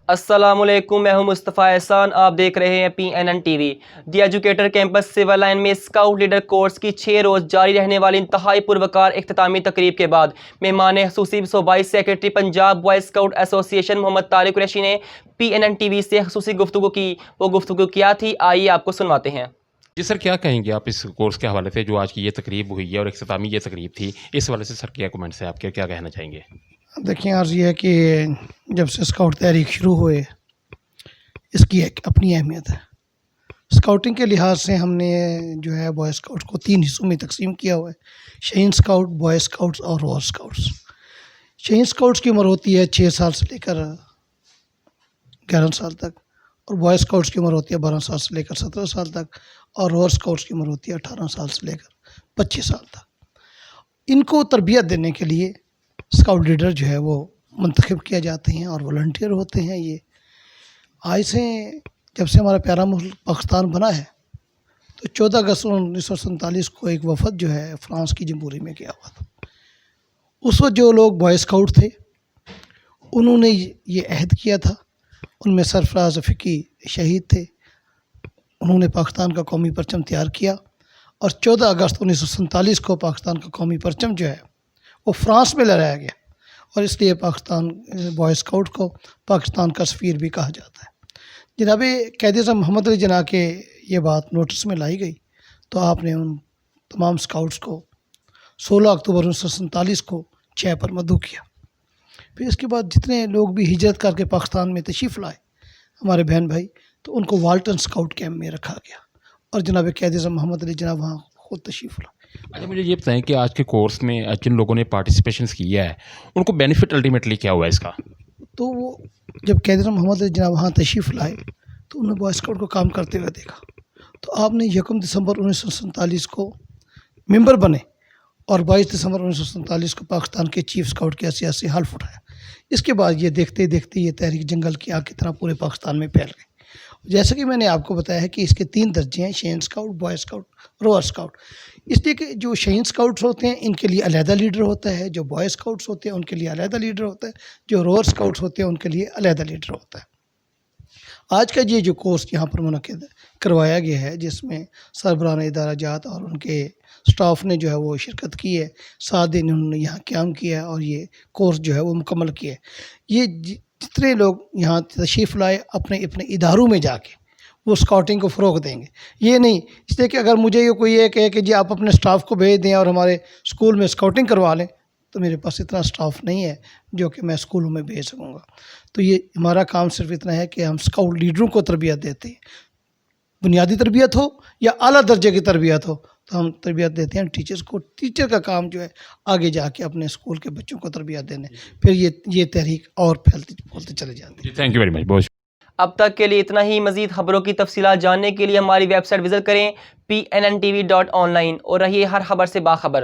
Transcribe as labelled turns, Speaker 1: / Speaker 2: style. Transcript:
Speaker 1: السلام علیکم، میں ہوں مصطفیٰ احسان، آپ دیکھ رہے ہیں PNN ٹی وی۔ دی ایجوکیٹر کیمپس سول لائن میں اسکاؤٹ لیڈر کورس کی 6 روز جاری رہنے والی انتہائی پروقار اختتامی تقریب کے بعد مہمان خصوصی صوبائی سیکرٹری پنجاب بوائے اسکاؤٹ ایسوسی ایشن محمد طارق قریشی نے PNN ٹی وی سے خصوصی گفتگو کی۔ وہ گفتگو کیا تھی، آئیے آپ کو سنواتے ہیں۔
Speaker 2: جی سر، کیا کہیں گے آپ اس کورس کے حوالے سے جو آج کی یہ تقریب ہوئی ہے اور اختتامی یہ تقریب تھی، اس حوالے سے سر کیا کمنٹس ہیں آپ کے، کیا کہنا چاہیں گے؟
Speaker 3: دیکھیں، عرض یہ ہے کہ جب سے اسکاؤٹ تحریک شروع ہوئے اس کی ایک اپنی اہمیت ہے۔ اسکاؤٹنگ کے لحاظ سے ہم نے جو ہے بوائے اسکاؤٹ کو 3 حصوں میں تقسیم کیا ہوا ہے: شہین اسکاؤٹ، بوائے اسکاؤٹس اور روور اسکاؤٹس۔ شہین اسکاؤٹس کی عمر ہوتی ہے 6 سال سے لے کر 11 سال تک، اور بوائے اسکاؤٹس کی عمر ہوتی ہے 12 سال سے لے کر 17 سال تک، اور روور اسکاؤٹس کی عمر ہوتی ہے 18 سال سے لے کر 25 سال تک۔ ان کو تربیت دینے کے لیے اسکاؤٹ لیڈر جو ہے وہ منتخب کیا جاتے ہیں اور والنٹیئر ہوتے ہیں۔ یہ آج سے جب سے ہمارا پیارا ملک پاکستان بنا ہے تو 14 اگست 1947 کو ایک وفد جو ہے فرانس کی جمہوری میں گیا ہوا تھا۔ اس وقت جو لوگ بوائے اسکاؤٹ تھے انہوں نے یہ عہد کیا تھا، ان میں سرفراز فقی شہید تھے، انہوں نے پاکستان کا قومی پرچم تیار کیا، اور 14 اگست 1947 کو پاکستان کا قومی پرچم جو ہے وہ فرانس میں لہرایا گیا، اور اس لیے پاکستان بوائے اسکاؤٹ کو پاکستان کا سفیر بھی کہا جاتا ہے۔ جناب قائد اعظم محمد علی جناح کے یہ بات نوٹس میں لائی گئی تو آپ نے ان تمام اسکاؤٹس کو 16 اکتوبر 1947 کو 6 پر مدعو کیا۔ پھر اس کے بعد جتنے لوگ بھی ہجرت کر کے پاکستان میں تشریف لائے ہمارے بہن بھائی، تو ان کو والٹن اسکاؤٹ کیمپ میں رکھا گیا، اور جناب قائد اعظم محمد علی جناح وہاں خود تشریف لائے۔
Speaker 2: اچھا، مجھے یہ بتائیں کہ آج کے کورس میں جن لوگوں نے پارٹیسپیشنس کیا ہے ان کو بینیفٹ الٹیمیٹلی کیا ہوا ہے اس کا؟
Speaker 3: تو وہ جب قائد اعظم محمد علی جناح وہاں تشریف لائے تو انہوں نے بوائے اسکاؤٹ کو کام کرتے ہوئے دیکھا، تو آپ نے 1 دسمبر 1947 کو ممبر بنے، اور 22 دسمبر 1947 کو پاکستان کے چیف اسکاؤٹ کا سیاسی حلف اٹھایا۔ اس کے بعد یہ دیکھتے دیکھتے یہ تحریک جنگل کی آگ کی طرح پورے پاکستان میں پھیل گئی۔ جیسا کہ میں نے آپ کو بتایا ہے کہ اس کے 3 درجے ہیں: شہین scout, boy scout, rover scout. اس لیے کہ جو شہین اسکاؤٹس ہوتے ہیں ان کے لیے علیحدہ لیڈر ہوتا ہے، جو بوائے اسکاؤٹس ہوتے ہیں ان کے لیے علیحدہ لیڈر ہوتا ہے، جو روور اسکاؤٹس ہوتے ہیں ان کے لیے علیحدہ لیڈر ہوتا ہے۔ آج کا یہ جو کورس یہاں پر منعقد کروایا گیا ہے، جس میں سربراہان ادارہ جات اور ان کے سٹاف نے جو ہے وہ شرکت کی ہے، 7 دن انہوں نے یہاں قیام کیا ہے اور یہ کورس جو ہے وہ مکمل کیا ہے۔ یہ جتنے لوگ یہاں تشریف لائے اپنے اپنے اداروں میں جا کے وہ اسکاؤٹنگ کو فروغ دیں گے۔ یہ نہیں اس لیے کہ اگر مجھے یہ کوئی یہ کہے کہ جی آپ اپنے سٹاف کو بھیج دیں اور ہمارے اسکول میں اسکاؤٹنگ کروا لیں، تو میرے پاس اتنا سٹاف نہیں ہے جو کہ میں اسکولوں میں بھیج سکوں گا۔ تو یہ ہمارا کام صرف اتنا ہے کہ ہم اسکاؤٹ لیڈروں کو تربیت دیتے ہیں، بنیادی تربیت ہو یا اعلیٰ درجے کی تربیت ہو، تو ہم تربیت دیتے ہیں ٹیچرز کو۔ ٹیچر کا کام جو ہے آگے جا کے اپنے اسکول کے بچوں کو تربیت دینے، پھر یہ تحریک اور پھیلتے چلے جاتے ہیں۔
Speaker 2: جی تھینک یو ویری مچ، بہت
Speaker 1: اب تک کے لیے اتنا ہی۔ مزید خبروں کی تفصیلات جاننے کے لیے ہماری ویب سائٹ وزٹ کریں PNNTV.online، اور رہیے ہر خبر سے باخبر۔